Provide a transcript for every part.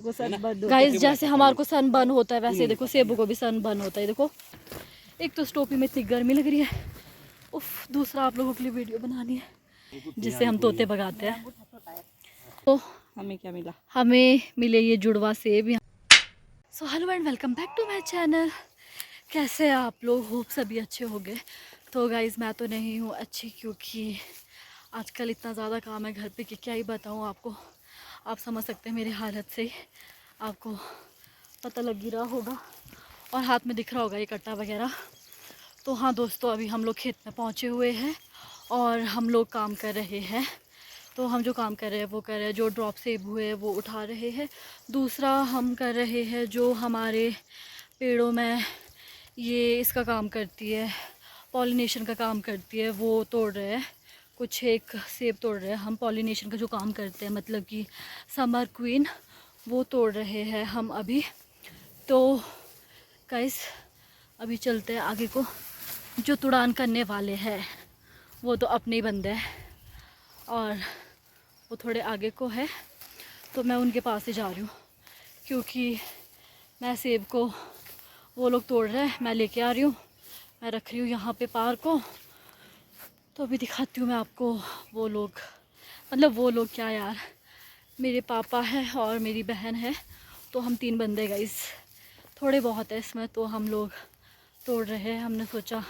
Guys जैसे हमारे को सन बर्न होता है वैसे देखो सेबू को भी सन बर्न होता है। देखो एक तो स्टोपी में इतनी गर्मी लग रही है, उफ, दूसरा आप लोगों के लिए वीडियो बनानी है जिससे हम तोते भगाते हैं। तो हमें क्या मिला? हमें मिले ये जुड़वा सेब। So hello and welcome back to my channel. कैसे हैं आप लोग? होप सभी अच्छे होंगे। तो गाइस मैं तो नहीं हूँ अच्छी, क्योंकि आजकल इतना ज़्यादा काम है घर पे कि क्या ही बताऊँ आपको। आप समझ सकते हैं मेरी हालत से ही, आपको पता लग ही रहा होगा और हाथ में दिख रहा होगा ये कट्टा वगैरह। तो हाँ दोस्तों, अभी हम लोग खेत में पहुँचे हुए हैं और हम लोग काम कर रहे हैं। तो हम जो काम कर रहे हैं वो कर रहे हैं, जो ड्रॉप सेब हुए वो उठा रहे हैं। दूसरा हम कर रहे हैं जो हमारे पेड़ों में ये इसका काम करती है, पॉलिनेशन का काम करती है, वो तोड़ रहे हैं। कुछ एक सेब तोड़ रहे हैं हम, पॉलिनेशन का जो काम करते हैं, मतलब कि समर क्वीन, वो तोड़ रहे हैं हम अभी। तो गाइस अभी चलते हैं आगे को। जो तुड़ान करने वाले हैं वो तो अपने ही बंदे हैं और वो थोड़े आगे को है, तो मैं उनके पास ही जा रही हूँ, क्योंकि मैं सेब को वो लोग तोड़ रहे हैं, मैं लेके आ रही हूँ, मैं रख रही हूँ यहाँ पे पार को। तो अभी दिखाती हूँ मैं आपको वो लोग, मतलब वो लोग क्या यार, मेरे पापा है और मेरी बहन है, तो हम 3 बंदे गाइस, थोड़े बहुत है इसमें, तो हम लोग तोड़ रहे हैं। हमने सोचा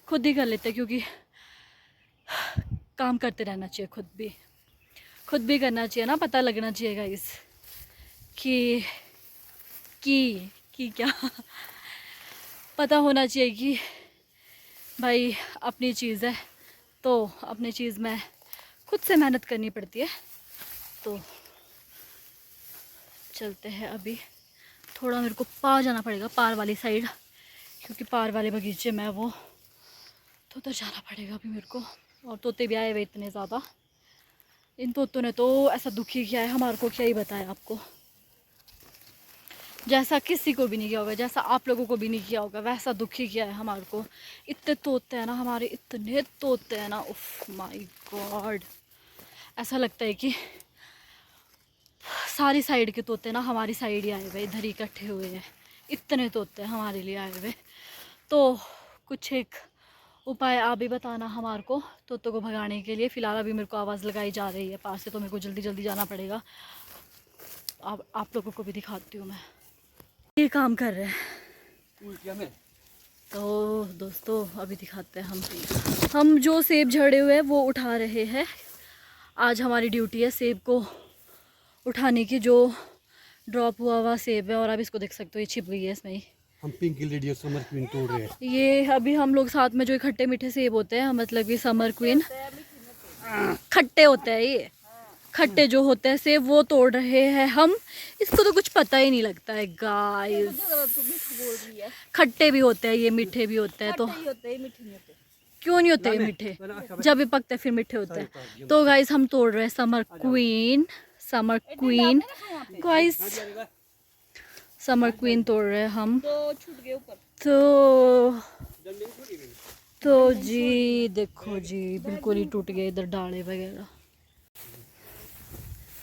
खुद ही कर लेते, क्योंकि काम करते रहना चाहिए, खुद भी करना चाहिए ना, पता लगना चाहिए गाइस कि क्या पता होना चाहिए कि भाई अपनी चीज़ है तो अपनी चीज़ में खुद से मेहनत करनी पड़ती है। तो चलते हैं अभी, थोड़ा मेरे को पार जाना पड़ेगा, पार वाली साइड, क्योंकि पार वाले बगीचे में वो तो उधर जाना पड़ेगा अभी मेरे को। और तोते भी आए हुए इतने ज़्यादा, इन तोतों ने तो ऐसा दुखी किया है हमारे को, क्या ही बताया आपको। जैसा किसी को भी नहीं किया होगा, जैसा आप लोगों को भी नहीं किया होगा, वैसा दुखी किया है हमारे को। इतने तोते हैं ना हमारे, इतने तोते हैं ना, उफ माय गॉड। ऐसा लगता है कि सारी साइड के तोते ना हमारी साइड ही आए हुए, इधर ही इकट्ठे हुए हैं। इतने तोते हैं हमारे लिए आए हुए। तो कुछ एक उपाय आप भी बताना हमारे को तोतों को भगाने के लिए। फ़िलहाल अभी मेरे को आवाज़ लगाई जा रही है पास से, तो मेरे को जल्दी जल्दी जाना पड़ेगा। आप लोगों को भी दिखाती हूँ मैं ये काम कर रहे हैं। तो दोस्तों अभी दिखाते हैं हम जो सेब झड़े हुए हैं वो उठा रहे हैं। आज हमारी ड्यूटी है सेब को उठाने की, जो ड्रॉप हुआ सेब है। और आप इसको देख सकते हो, ये छिप गई है इसमें ही। हम पिंक लेडी और समर क्वीन तोड़ रहे हैं। ये अभी हम लोग साथ में जो खट्टे मीठे सेब होते हैं, मतलब कि समर क्वीन खट्टे होते हैं, ये खट्टे जो होते हैं सेब, वो तोड़ रहे हैं हम। इसको तो कुछ पता ही नहीं लगता है गाइस, खट्टे भी होते हैं ये, मीठे भी होते हैं। तो क्यों नहीं होते ये मीठे? जब भी पकते फिर मीठे होते हैं। तो गाइस हम तोड़ रहे हैं summer queen guys, summer queen तोड़ रहे हैं हम। तो जी देखो जी, बिल्कुल ही टूट गए इधर डाले वगैरह,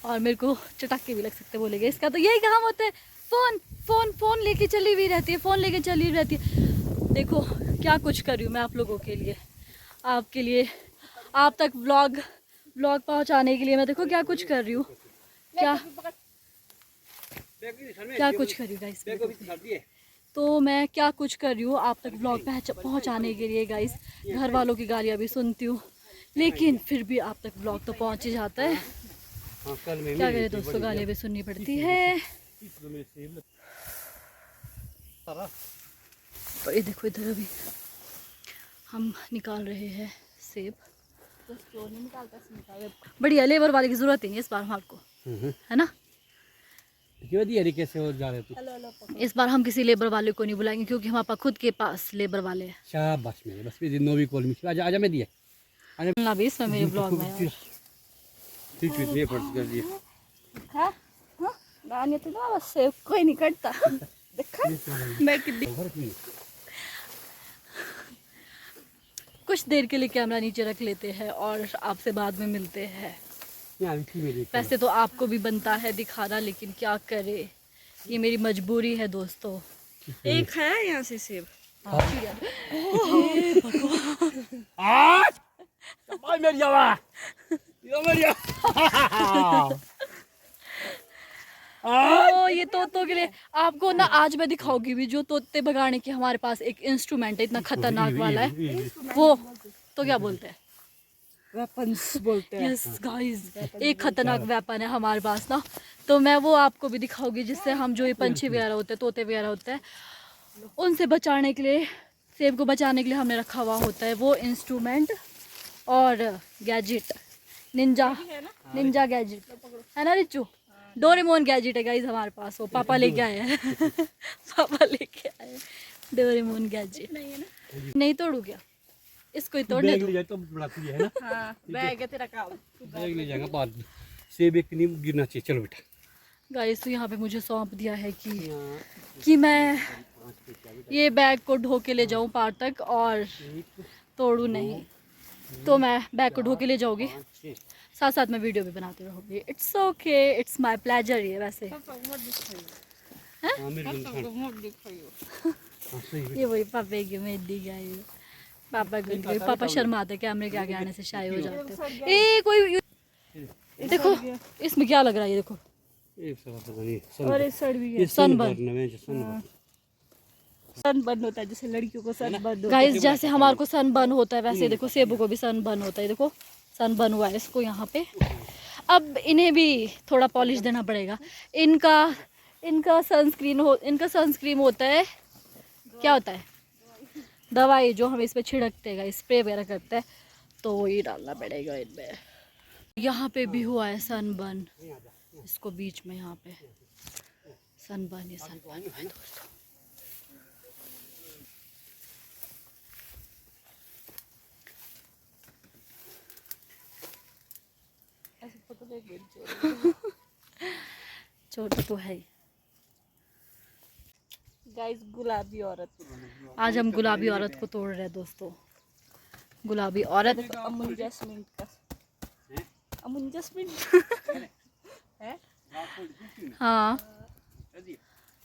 और मेरे को चटाके भी लग सकते बोलेगे। इसका तो यही काम होता है, फोन लेके चली हुई रहती है, फोन लेके चली हुई रहती है। देखो क्या कुछ कर रही हूँ मैं आप लोगों के लिए, आपके लिए, आप तक व्लॉग पहुँचाने के लिए मैं देखो क्या कुछ कर रही हूँ, क्या कुछ कर रही हूँ गाइस। तो मैं क्या कुछ कर रही हूँ आप तक व्लॉग पहुँचाने के लिए गाइस। घर वालों की गालियाँ भी सुनती हूँ, लेकिन फिर भी आप तक व्लॉग तो पहुँच ही जाता है। क्या करें दोस्तों, गालियाँ भी सुननी पड़ती है। तो ये देखो इधर अभी हम निकाल रहे हैं सेब। बढ़िया, लेबर वाले की जरूरत ही नहीं इस बार हमारे को, है ना। कैसे हो जा रहे तू? इस बार हम किसी लेबर वाले को नहीं बुलाएंगे, क्योंकि हमारे पास खुद के पास लेबर वाले हैं। शाबाश मेरे, बस ये नोवी कॉल में आजा मैं दिया ना भी इसमें मेरे ब्लॉग में यार। ठीक है फर्स्ट कर दिया। हां गाने तो ना, बस कोई नहीं कटता। देखा मैं कितनी कुछ देर के लिए कैमरा नीचे रख लेते हैं और आपसे बाद में मिलते हैं। यहाँ भी मेरी वैसे तो आपको भी बनता है दिखाना, लेकिन क्या करे, ये मेरी मजबूरी है दोस्तों। एक खाया यहाँ से सेब। हाँ, चिड़िया। मेरी आवाज़ ये मेरी ओ, ये तोतों के लिए आपको ना आज मैं दिखाऊंगी भी, जो तोते भगाने के हमारे पास एक इंस्ट्रूमेंट है इतना खतरनाक वाला है, वो तो क्या बोलते हैं, वेपन्स बोलते हैं। यस गाइस, एक खतरनाक वेपन है हमारे पास ना, तो मैं वो आपको भी दिखाऊंगी, जिससे हम जो ये पंछी वगैरह होते हैं, तोते वगैरह होते हैं, उनसे बचाने के लिए, सेब को बचाने के लिए हमने रखा हुआ होता है वो इंस्ट्रूमेंट और गैजेट, निंजा गैजेट है ना रिचू, डोरेमोन गैजेट है गाइस हमारे पास, वो पापा लेके आए हैं। पापा लेके आए हैं डोरेमोन गैजेट। नहीं तोड़ू क्या, इसको ही तोड़ने बैग दो। ले जाए तो बढ़ाती है ना। हाँ, बैग है तेरा काम। बैग ले जाएगा बाद में, सेब एक नहीं गिरना चाहिए। चलो बेटा, गाइस तो यहाँ पे मुझे सौंप दिया है कि मैं ये बैग को ढो के ले जाऊँ पार तक और तोड़ू नहीं, तो मैं बैग को ढो के ले जाऊँगी, साथ साथ में वीडियो भी बनाते रहूँगी। It's okay, it's my pleasure ये वैसे। हाँ मेरे हाँ सही है। ये वही पापा की मेहंदी गाई, पापा को पापा शर्माते कैमरे के आगे आने से शाय हो जाते हो। ए कोई देखो इसमें क्या लग रहा है, ये देखो, एक सवाल पता नहीं और एक साइड भी ये है। सनबर्न सनबर्न होता है, जैसे लड़कियों को सनबर्न होता गाइस जैसे हमारे को सन बर्न होता है, वैसे देखो सेबू को भी सन बर्न होता है, देखो सन बर्न हुआ है इसको यहाँ पे। अब इन्हें भी थोड़ा पॉलिश देना पड़ेगा। इनका सनस्क्रीन होता है, क्या होता है, दवाई जो हम इस पे छिड़कते हैं, स्प्रे वगैरह करते हैं, तो वही डालना पड़ेगा इनमें। यहाँ पे भी हुआ है सनबर्न, इसको बीच में यहाँ पे सनबर्न हुआ है दोस्तों। छोटा तो है ही। गाइस गुलाबी औरत। आज हम गुलाबी औरत को तोड़ रहे हैं दोस्तों, गुलाबी औरत। अमूल जैस्मिन का, अमूल जैस्मिन है। हाँ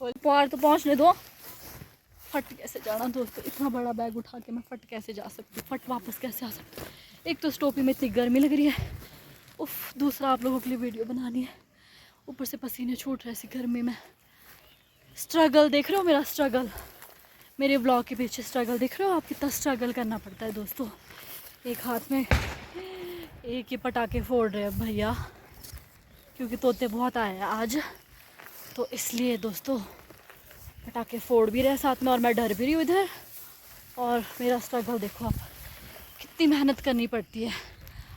पार तो पहुँचने दो। फट कैसे जाना दोस्तों, इतना बड़ा बैग उठा के मैं फट कैसे जा सकती हूँ, फट वापस कैसे आ सकती हूँ। एक तो स्टोपी में इतनी गर्मी लग रही है, उफ, दूसरा आप लोगों के लिए वीडियो बनानी है, ऊपर से पसीने छूट रहे ऐसी गर्मी में। स्ट्रगल देख रहे हो मेरा स्ट्रगल, मेरे ब्लॉग के पीछे स्ट्रगल देख रहे हो आप, कितना स्ट्रगल करना पड़ता है दोस्तों। एक हाथ में एक ही पटाखे फोड़ रहे हैं भैया, क्योंकि तोते बहुत आए हैं आज, तो इसलिए दोस्तों पटाखे फोड़ भी रहे साथ में, और मैं डर भी रही हूँ इधर। और मेरा स्ट्रगल देखो आप, कितनी मेहनत करनी पड़ती है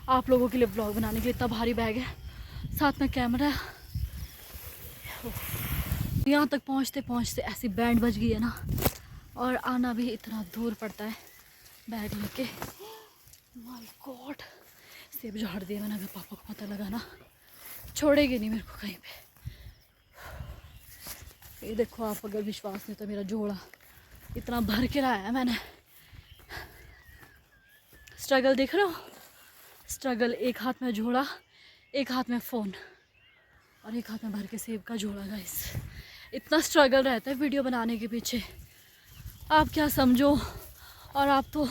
आप लोगों के लिए ब्लॉग बनाने के लिए। इतना भारी बैग है, साथ में कैमरा। यहाँ तक पहुँचते पहुँचते ऐसी बैंड बज गई है ना, और आना भी इतना दूर पड़ता है बैग लेके। माय गॉड, सेब झाड़ दिए मैंने, अगर पापा को पता लगा ना छोड़ेगी नहीं मेरे को कहीं पे। ये देखो आप, अगर विश्वास नहीं तो मेरा झोला इतना भर के लाया है मैंने। स्ट्रगल देख रहे हो, स्ट्रगल, एक हाथ में झोला, एक हाथ में फ़ोन, और एक हाथ में भर के सेब का झोला। गाइस इतना स्ट्रगल रहता है वीडियो बनाने के पीछे, आप क्या समझो। और आप तो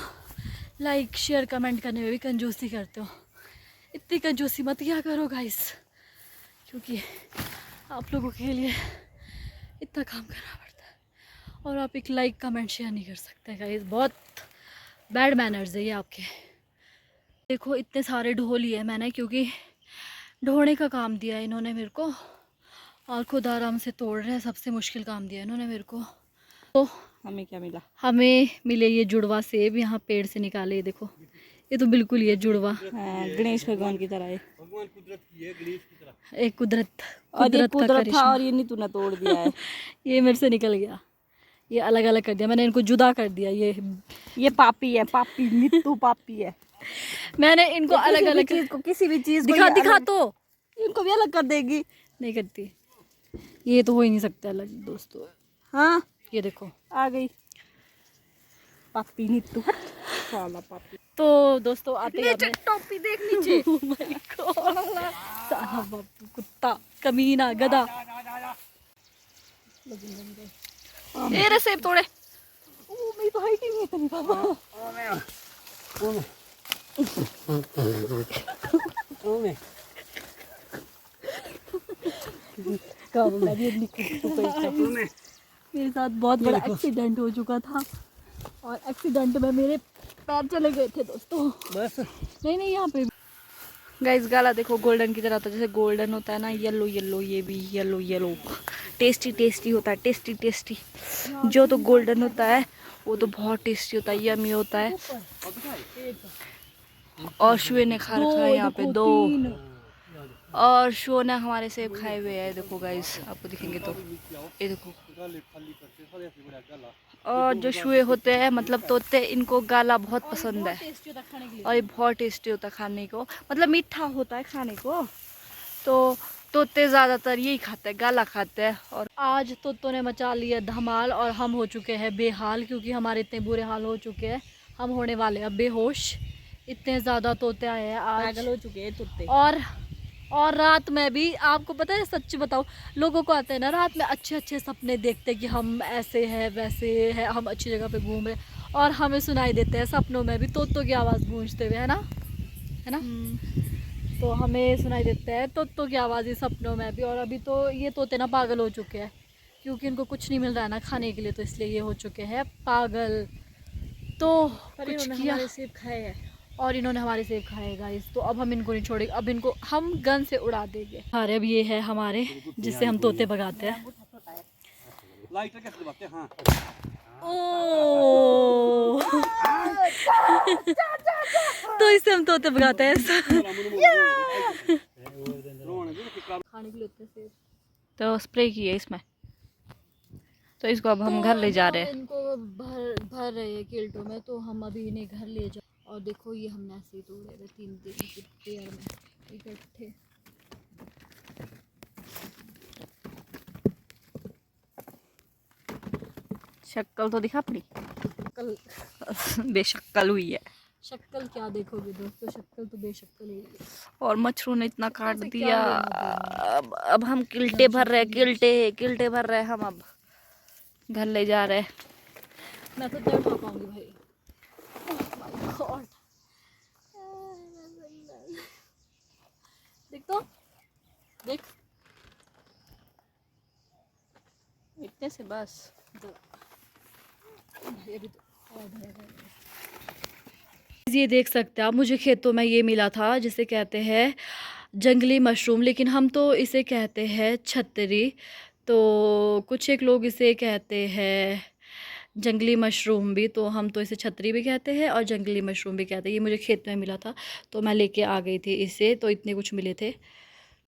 लाइक शेयर कमेंट करने में भी कंजूसी करते हो, इतनी कंजूसी मत किया करो गाइस, क्योंकि आप लोगों के लिए इतना काम करना पड़ता है, और आप एक लाइक कमेंट शेयर नहीं कर सकते गाइस, बहुत बैड मैनर्स है ये आपके। देखो इतने सारे ढो लिए मैंने, क्योंकि ढोने का काम दिया है इन्होंने मेरे को, और खुद आराम से तोड़ रहे हैं, सबसे मुश्किल काम दिया इन्होंने मेरे को। तो हमें क्या मिला? हमें मिले ये जुड़वा सेब, यहाँ पेड़ से निकाले, देखो ये तो बिल्कुल ये जुड़वा गणेश भगवान की तरह है। भगवान कुदरत की है, गणेश की तरह। एक कुदरत और ये का कुदरत था, करिश्मा। और ये नहीं तूने तोड़ दिया है। ये मेरे से निकल गया, ये अलग अलग कर दिया मैंने, इनको जुदा कर दिया। ये पापी है, पापी नीतू पापी है। मैंने इनको अलग अलग चीज को, किसी भी चीज को दिखा ये दिखा अलग- तो इनको भी अलग कर देगी। नहीं करती, ये तो हो ही नहीं सकता अलग दोस्तों। हाँ ये देखो आ गई पापी नीतू, साला पापी। तो दोस्तों आते हैं नीचे टोपी देख नीचे। Oh my God, साला बापू कुत्ता कमीना गधा। मेरे सेब तोड़े। ओ मेरी तो हाइट ही नहीं है इतनी बाबा। मेरे साथ बहुत बड़ा एक्सीडेंट हो चुका था और एक्सीडेंट में मेरे पैर चले गए थे दोस्तों। बस नहीं यहाँ पे गाइस गाला देखो गोल्डन की तरह होता है, जैसे गोल्डन होता है ना, येलो येलो, ये भी येलो येलो। टेस्टी टेस्टी होता है, टेस्टी टेस्टी। जो तो गोल्डन होता है वो तो बहुत टेस्टी होता है, यमी होता है। और शुए ने खा रखा है यहाँ पे 2, और शो ने हमारे सेब खाए हुए हैं। देखो गाइस आपको दिखेंगे तो ये देखो। और जो शुए होते हैं मतलब तोते, इनको गाला बहुत पसंद है और ये बहुत टेस्टी होता है खाने को, मतलब मीठा होता है खाने को। तो तोते ज़्यादातर यही खाते हैं, गाला खाते हैं। और आज तोतों ने मचा लिया धमाल और हम हो चुके हैं बेहाल, क्योंकि हमारे इतने बुरे हाल हो चुके हैं, हम होने वाले हैं बेहोश। इतने ज़्यादा तोते आए हैं आज, पागल हो चुके हैं तोते। और रात में भी आपको पता है, सच्ची बताओ, लोगों को आते हैं ना रात में अच्छे अच्छे सपने देखते हैं कि हम ऐसे हैं वैसे हैं, हम अच्छी जगह पे घूम रहे, और हमें सुनाई देते हैं सपनों में भी तोतों की आवाज़ गूंजते हुए, है ना तो हमें सुनाई देते हैं तोतों की आवाज़ ही सपनों में भी। और अभी तो ये तोते ना पागल हो चुके हैं, क्योंकि इनको कुछ नहीं मिल रहा है ना खाने के लिए, तो इसलिए ये हो चुके हैं पागल। तो कुछ किया हमारे सेब खाए हैं और इन्होंने हमारे सेब खाए गाइस, तो अब हम इनको नहीं छोड़ेंगे, अब इनको हम गन से उड़ा देंगे। अरे अब ये है हमारे जिससे हम तोते भगाते हैं। लाइटर कैसे दबाते हैं? हाँ ओ तो इससे हम तोते भगाते हैं खाने के लिए होते हैं सेब। तो स्प्रे की है इसमें, तो इसको अब हम घर ले जा रहे हैं। इनको भर रहे हैं किल्टों में, तो हम अभी इन्हें घर ले जा। और देखो ये हमने ऐसे ही तोड़े हुए 3 दिन की पेड़ में इकट्ठे। शक्ल तो दिखा अपनी, शक्ल बेशक्ल हुई है। शक्ल क्या देखोगे दोस्तों, शक्ल तो बेशक्ल ही है। और मच्छरों ने इतना काट दिया। अब हम किल्टे भर रहे, किल्टे भर रहे हम, अब घर ले जा रहे। मैं तो दर्द पा पाऊंगी भाई। Oh my God. देख तो देख, इतने से बस। ये देख सकते हैं आप, मुझे खेतों में ये मिला था जिसे कहते हैं जंगली मशरूम, लेकिन हम तो इसे कहते हैं छतरी। तो कुछ एक लोग इसे कहते हैं जंगली मशरूम भी, तो हम तो इसे छतरी भी कहते हैं और जंगली मशरूम भी कहते हैं। ये मुझे खेत में मिला था तो मैं लेके आ गई थी इसे, तो इतने कुछ मिले थे।